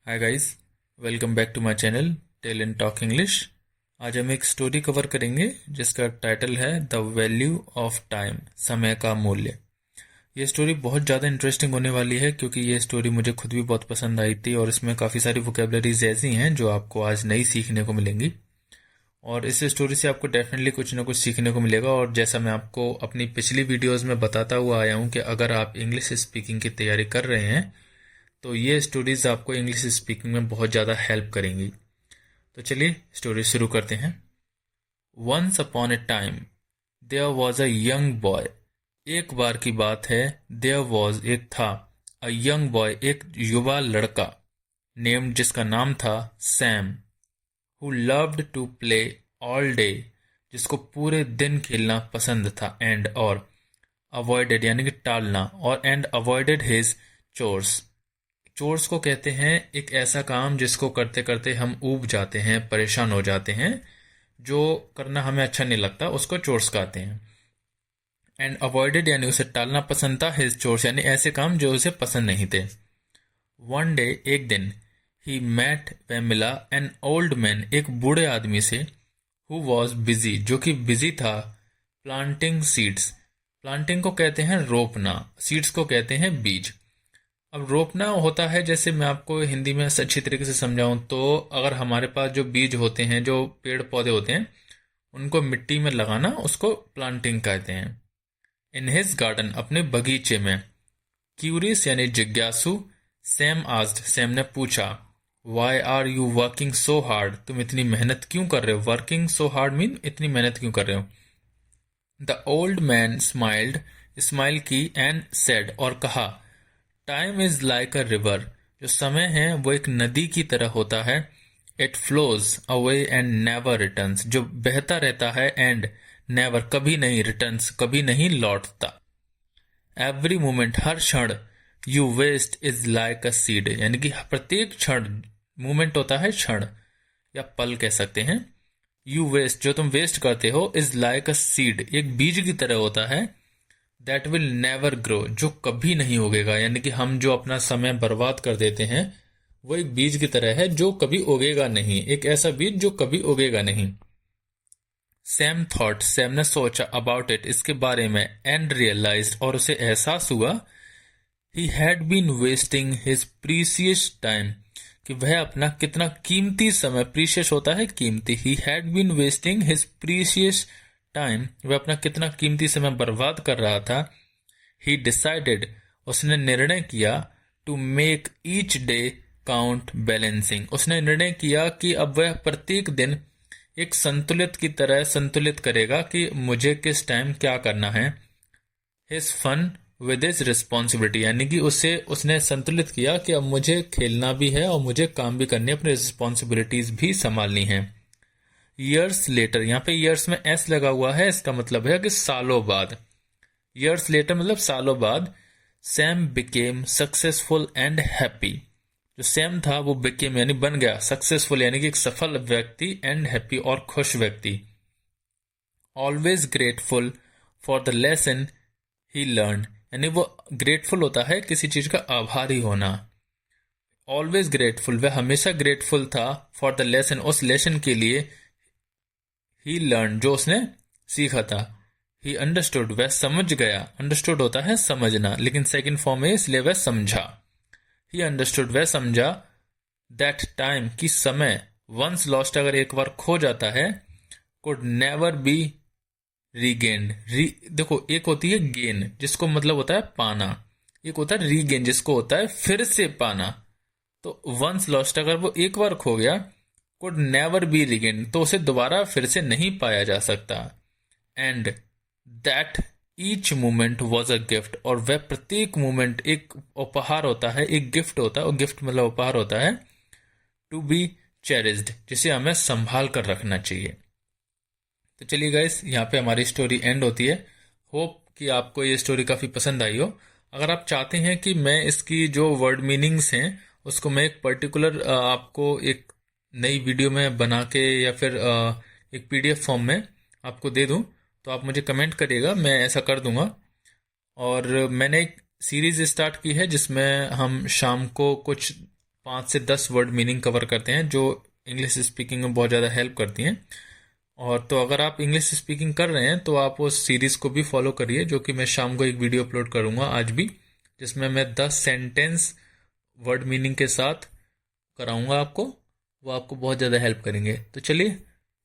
Hi guys, welcome back to my channel tell and talk English. आज हम एक story cover करेंगे जिसका टाइटल है द वैल्यू ऑफ टाइम, समय का मूल्य। ये स्टोरी बहुत ज़्यादा इंटरेस्टिंग होने वाली है क्योंकि ये स्टोरी मुझे खुद भी बहुत पसंद आई थी और इसमें काफ़ी सारी वोकेबलरीज ऐसी हैं जो आपको आज नई सीखने को मिलेंगी। और इस स्टोरी से आपको डेफिनेटली कुछ ना कुछ सीखने को मिलेगा। और जैसा मैं आपको अपनी पिछली वीडियोज़ में बताता हुआ आया हूँ कि अगर आप इंग्लिश स्पीकिंग की तैयारी कर रहे हैं तो ये स्टोरीज आपको इंग्लिश स्पीकिंग में बहुत ज़्यादा हेल्प करेंगी। तो चलिए स्टोरी शुरू करते हैं। Once upon a time there was a young boy. एक बार की बात है, देयर वॉज एक था, अ यंग बॉय एक युवा लड़का, नेम्ड जिसका नाम था Sam, who loved to play all day, जिसको पूरे दिन खेलना पसंद था, एंड और अवॉइडेड यानी कि टालना, और and avoided his chores. Chores को कहते हैं एक ऐसा काम जिसको करते करते हम ऊब जाते हैं, परेशान हो जाते हैं, जो करना हमें अच्छा नहीं लगता, उसको चोर्स कहते हैं। एंड अवॉइडेड यानी उसे टालना पसंद था, हिज चोर्स यानी ऐसे काम जो उसे पसंद नहीं थे। वन डे एक दिन, ही मैट वह मिला, एन ओल्ड मैन एक बूढ़े आदमी से, हु वॉज बिजी जो कि बिजी था, प्लांटिंग सीड्स। प्लांटिंग को कहते हैं रोपना, सीड्स को कहते हैं बीज। अब रोपना होता है, जैसे मैं आपको हिंदी में अच्छी तरीके से समझाऊं तो अगर हमारे पास जो बीज होते हैं, जो पेड़ पौधे होते हैं, उनको मिट्टी में लगाना, उसको प्लांटिंग कहते हैं। इन हिज गार्डन अपने बगीचे में, क्यूरियस यानी जिज्ञासु, सैम आस्क्ड सैम ने पूछा, why are you working so hard, तुम इतनी मेहनत क्यों कर रहे हो। वर्किंग सो हार्ड मीन इतनी मेहनत क्यों कर रहे हो। The old man smiled, smile की, एंड सेड और कहा, time is like a river, जो समय है वो एक नदी की तरह होता है। It flows away and never returns, जो बहता रहता है, एंड नेवर कभी नहीं, रिटर्न्स कभी नहीं लौटता। एवरी मोमेंट हर क्षण, you waste is like a seed यानी कि प्रत्येक क्षण, मोमेंट होता है क्षण या पल कह सकते हैं। यू वेस्ट जो तुम वेस्ट करते हो, इज लाइक अ सीड एक बीज की तरह होता है, दैट विल नेवर ग्रो जो कभी नहीं उगेगा। यानी कि हम जो अपना समय बर्बाद कर देते हैं वो एक बीज की तरह है जो कभी उगेगा नहीं, एक ऐसा बीज जो कभी उगेगा नहीं। सैम थॉट, सैम ने सोचा, अबाउट इट इसके बारे में, एंड रियलाइज्ड और उसे एहसास हुआ, he had been wasting his precious time कि वह अपना कितना कीमती समय, प्रीशियस होता है कीमती, he had been wasting his precious time वह अपना कितना कीमती समय बर्बाद कर रहा था। ही डिसाइडेड उसने निर्णय किया, to make each day count balancing उसने निर्णय किया कि अब वह प्रत्येक दिन एक संतुलित की तरह संतुलित करेगा कि मुझे किस टाइम क्या करना है। His fun with his responsibility यानी कि उसने संतुलित किया कि अब मुझे खेलना भी है और मुझे काम भी करनी है, अपनी रिस्पॉन्सिबिलिटीज भी संभालनी है। ईयर्स लेटर, यहाँ पे ईयर्स में एस लगा हुआ है, इसका मतलब है कि सालों बाद। ईयर्स लेटर मतलब सालों बाद। Sam became successful and happy, जो सैम था वो बिकेम यानी बन गया, सक्सेसफुल यानी कि एक सफल व्यक्ति, एंड हैप्पी और खुश व्यक्ति। Always grateful for the lesson he learn यानी वो ग्रेटफुल होता है किसी चीज का आभारी होना। ऑलवेज ग्रेटफुल वह हमेशा ग्रेटफुल था, फॉर द लेसन उस लेसन के लिए, ही लर्न जो उसने सीखा था। ही अंडरस्टूड वह समझ गया, अंडरस्टूड होता है समझना, लेकिन सेकंड फॉर्म है इसलिए वह समझा। ही अंडरस्टूड वह समझा, दैट टाइम की समय, वंस लॉस्ट अगर एक बार खो जाता है, कुड नेवर बी रीगेन्ड। देखो एक होती है गेन जिसको मतलब होता है पाना, एक होता है रीगेन जिसको होता है फिर से पाना। तो वंस लॉस्ट अगर वो एक बार खो गया, कुड नेवर बी रीगेन तो उसे दोबारा फिर से नहीं पाया जा सकता। And that each moment was a gift और वह प्रत्येक मोमेंट एक उपहार होता है, एक गिफ्ट होता है, और गिफ्ट मतलब उपहार होता है, टू बी चेरिस्ड जिसे हमें संभाल कर रखना चाहिए। तो चलिए गाइस, यहाँ पे हमारी स्टोरी एंड होती है। होप कि आपको ये स्टोरी काफ़ी पसंद आई हो। अगर आप चाहते हैं कि मैं इसकी जो वर्ड मीनिंग्स हैं उसको मैं एक पर्टिकुलर आपको एक नई वीडियो में बना के या फिर एक पीडीएफ फॉर्म में आपको दे दूं, तो आप मुझे कमेंट करिएगा, मैं ऐसा कर दूंगा। और मैंने एक सीरीज स्टार्ट की है जिसमें हम शाम को कुछ 5 से 10 वर्ड मीनिंग कवर करते हैं जो इंग्लिश स्पीकिंग में बहुत ज़्यादा हेल्प करती हैं। और तो अगर आप इंग्लिश स्पीकिंग कर रहे हैं तो आप उस सीरीज़ को भी फॉलो करिए, जो कि मैं शाम को एक वीडियो अपलोड करूँगा आज भी, जिसमें मैं 10 सेंटेंस वर्ड मीनिंग के साथ कराऊंगा आपको। वो आपको बहुत ज़्यादा हेल्प करेंगे। तो चलिए,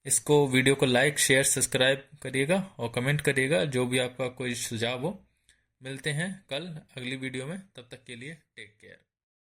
इसको वीडियो को लाइक शेयर सब्सक्राइब करिएगा और कमेंट करिएगा, जो भी आपका कोई सुझाव हो। मिलते हैं कल अगली वीडियो में, तब तक के लिए टेक केयर।